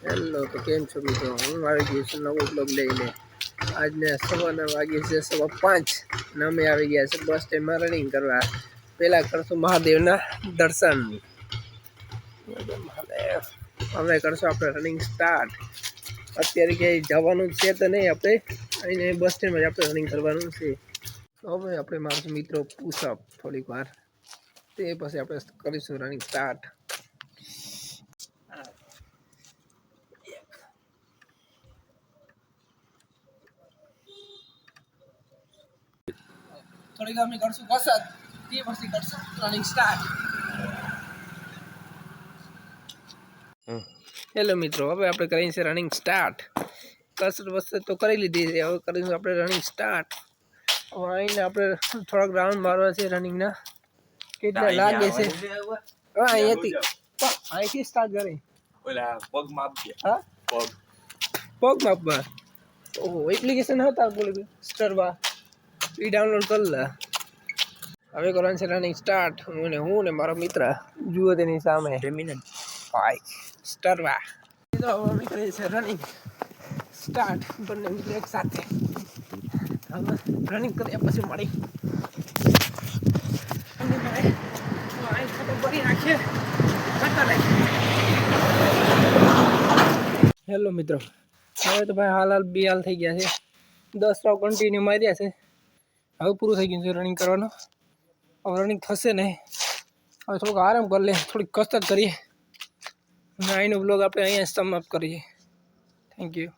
Hello, તો કેમ છો મિત્રો? હું આવી ગયો છું નવો બ્લોગ લઈને. આજને સવારના વાગે છે 5:15 અને અમે આવી ગયા છે બસ સ્ટેન્ડમાં રનિંગ કરવા. પહેલાં કરશું મહાદેવના દર્શન. હવે કરશું આપણે રનિંગ સ્ટાર્ટ. અત્યારે ક્યાંય જવાનું છે તો નહીં, આપણે અહીં બસ સ્ટેન્ડમાં જ આપણે રનિંગ કરવાનું છે. તો હવે આપણે મારું મિત્રો પુશઅપ થોડીક વાર, તે પછી આપણે કરીશું રનિંગ સ્ટાર્ટ. થોડીક અમે કરશું કસરત, તે પછી કરશું રનિંગ સ્ટાર્ટ. હેલો મિત્રો, હવે આપણે કરીએ છીએ રનિંગ સ્ટાર્ટ. કસરત વસરત તો કરી લીધી છે, હવે કરીશું આપણે રનિંગ સ્ટાર્ટ. હવે આવીને આપણે થોડાક રાઉન્ડ મારવા છે રનિંગના. કેટલા લાગે છે? હા, અહીંથી સ્ટાર્ટ કરી. પગ માપજે. હા, પગ માપવા. ઓહો, એપ્લિકેશન હતા બોલે સ્ટરવા, એ ડાઉનલોડ કરી લે. હવે કરવાનું છે રનિંગ સ્ટાર્ટ. હું ને મારો મિત્ર જુઓ તેની સામે ભાઈ સ્ટરવા. તો હવે અમે કરીએ છીએ રનિંગ સ્ટાર્ટ, બંને મિત્ર એક સાથે. હવે રનિંગ કર્યા પછી મળી કરી નાખીએ. હેલો મિત્રો, હવે તો ભાઈ હાલ બેહાલ થઈ ગયા છે. 10 રાઉન્ડ કન્ટિન્યુ માર્યા છે. હવે પૂરું થઈ ગયું છે રનિંગ કરવાનું. હવે રનિંગ થશે નહીં, હવે થોડુંક આરામ કરી લે, થોડીક કસરત કરીએ અને અહીંનો બ્લોગ આપણે અહીંયા સમાપ્ત કરીએ. Thank you.